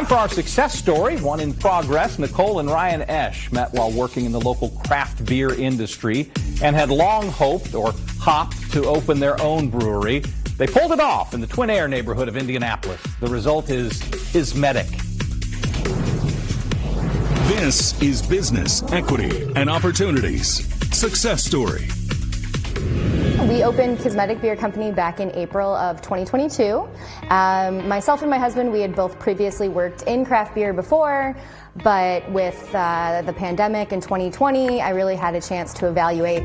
for our success story, one in progress. Nicole and Ryan Oesch met while working in the local craft beer industry and had long hoped or hopped to open their own brewery. They pulled it off in the Twin Air neighborhood of Indianapolis. The result is Kismetic. This is Business, Equity, and Opportunities. Success Story. We opened Kismetic Beer Company back in April of 2022. Myself and my husband, we had both previously worked in craft beer before, but with the pandemic in 2020, I really had a chance to evaluate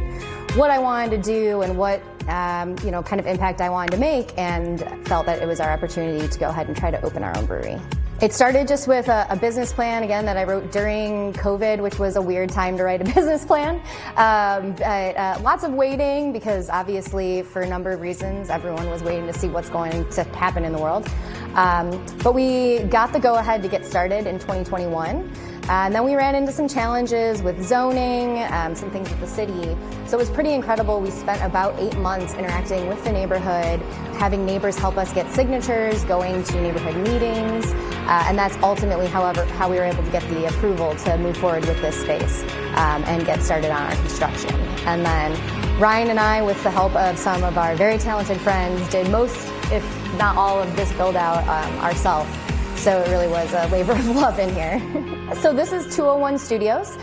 what I wanted to do and what kind of impact I wanted to make, and felt that it was our opportunity to go ahead and try to open our own brewery. It started just with a business plan, again, that I wrote during COVID, which was a weird time to write a business plan. Lots of waiting, because obviously for a number of reasons, everyone was waiting to see what's going to happen in the world. But we got the go-ahead to get started in 2021. And then we ran into some challenges with zoning, some things with the city. So it was pretty incredible. We spent about 8 months interacting with the neighborhood, having neighbors help us get signatures, going to neighborhood meetings, and that's ultimately, however, how we were able to get the approval to move forward with this space and get started on our construction. And then Ryan and I, with the help of some of our very talented friends, did most, if not all, of this build out ourselves. So it really was a labor of love in here. So this is 201 Studios.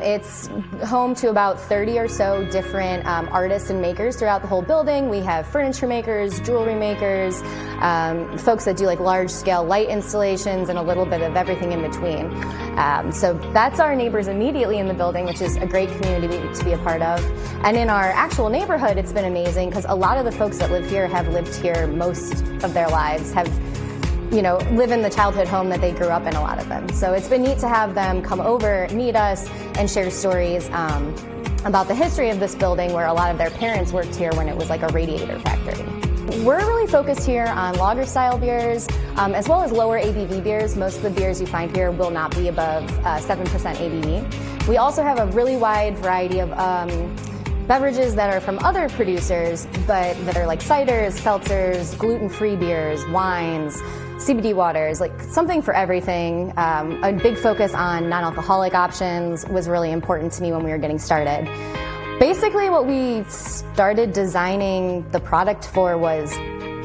It's home to about 30 or so different artists and makers throughout the whole building. We have furniture makers, jewelry makers, folks that do like large scale light installations, and a little bit of everything in between. So that's our neighbors immediately in the building, which is a great community to be a part of. And in our actual neighborhood, it's been amazing, because a lot of the folks that live here have lived here most of their lives, live in the childhood home that they grew up in, a lot of them. So it's been neat to have them come over, meet us, and share stories about the history of this building, where a lot of their parents worked here when it was like a radiator factory. We're really focused here on lager style beers, as well as lower ABV beers. Most of the beers you find here will not be above 7% ABV. We also have a really wide variety of beverages that are from other producers, but that are like ciders, seltzers, gluten-free beers, wines, CBD waters, like something for everything. A big focus on non-alcoholic options was really important to me when we were getting started. Basically, what we started designing the product for was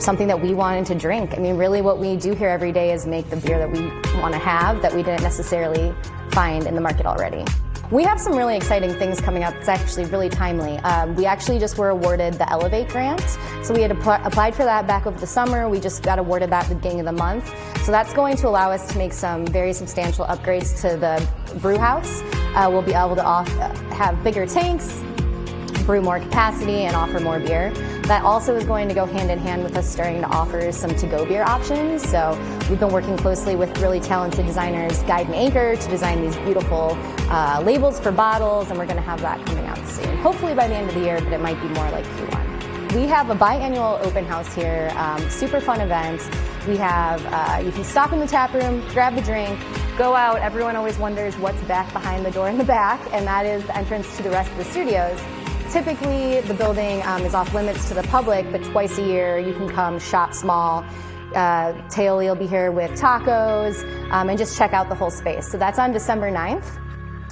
something that we wanted to drink. I mean, really what we do here every day is make the beer that we want to have, that we didn't necessarily find in the market already. We have some really exciting things coming up. It's actually really timely. We actually just were awarded the Elevate grant. So we had applied for that back over the summer. We just got awarded that at the beginning of the month. So that's going to allow us to make some very substantial upgrades to the brew house. We'll be able to have bigger tanks, brew more capacity, and offer more beer. That also is going to go hand in hand with us starting to offer some to-go beer options. So we've been working closely with really talented designers, Guide and Anchor, to design these beautiful labels for bottles, and we're going to have that coming out soon. Hopefully by the end of the year, but it might be more like Q1. We have a biannual open house here, super fun event. We have, you can stop in the tap room, grab a drink, go out. Everyone always wonders what's back behind the door in the back, and that is the entrance to the rest of the studios. Typically, the building is off limits to the public, but twice a year you can come shop small. Taylor will be here with tacos, and just check out the whole space. So that's on December 9th.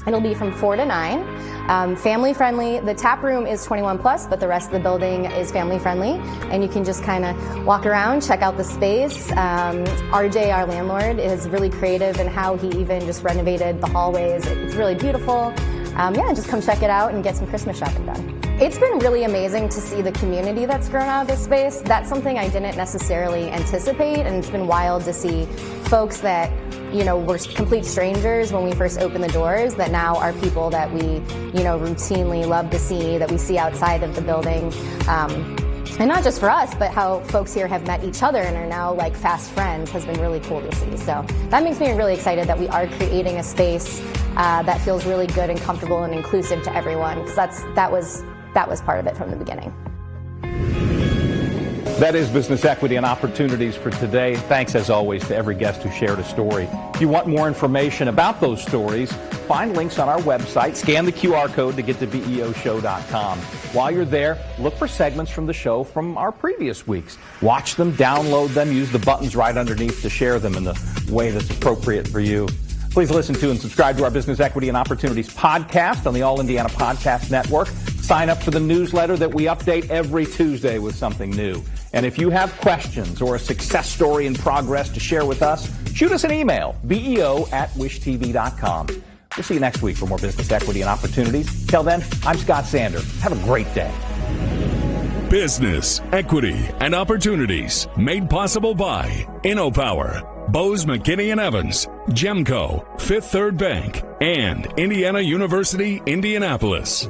It'll be from 4 to 9. Family friendly. The tap room is 21 plus, but the rest of the building is family friendly. And you can just kind of walk around, check out the space. RJ, our landlord, is really creative in how he even just renovated the hallways. It's really beautiful. Just come check it out and get some Christmas shopping done. It's been really amazing to see the community that's grown out of this space. That's something I didn't necessarily anticipate, and it's been wild to see folks that, were complete strangers when we first opened the doors, that now are people that we, routinely love to see, that we see outside of the building. And not just for us, but how folks here have met each other and are now like fast friends has been really cool to see. So that makes me really excited that we are creating a space that feels really good and comfortable and inclusive to everyone, because that was part of it from the beginning. That is Business Equity and Opportunities for today. Thanks, as always, to every guest who shared a story. If you want more information about those stories, find links on our website. Scan the QR code to get to beoshow.com. While you're there, look for segments from the show from our previous weeks. Watch them, download them, use the buttons right underneath to share them in the way that's appropriate for you. Please listen to and subscribe to our Business Equity and Opportunities podcast on the All Indiana Podcast Network. Sign up for the newsletter that we update every Tuesday with something new. And if you have questions or a success story in progress to share with us, shoot us an email, beo@wishtv.com. We'll see you next week for more Business Equity and Opportunities. Till then, I'm Scott Sander. Have a great day. Business, Equity, and Opportunities made possible by InnoPower, Bose McKinney & Evans, Gemco, Fifth Third Bank, and Indiana University, Indianapolis.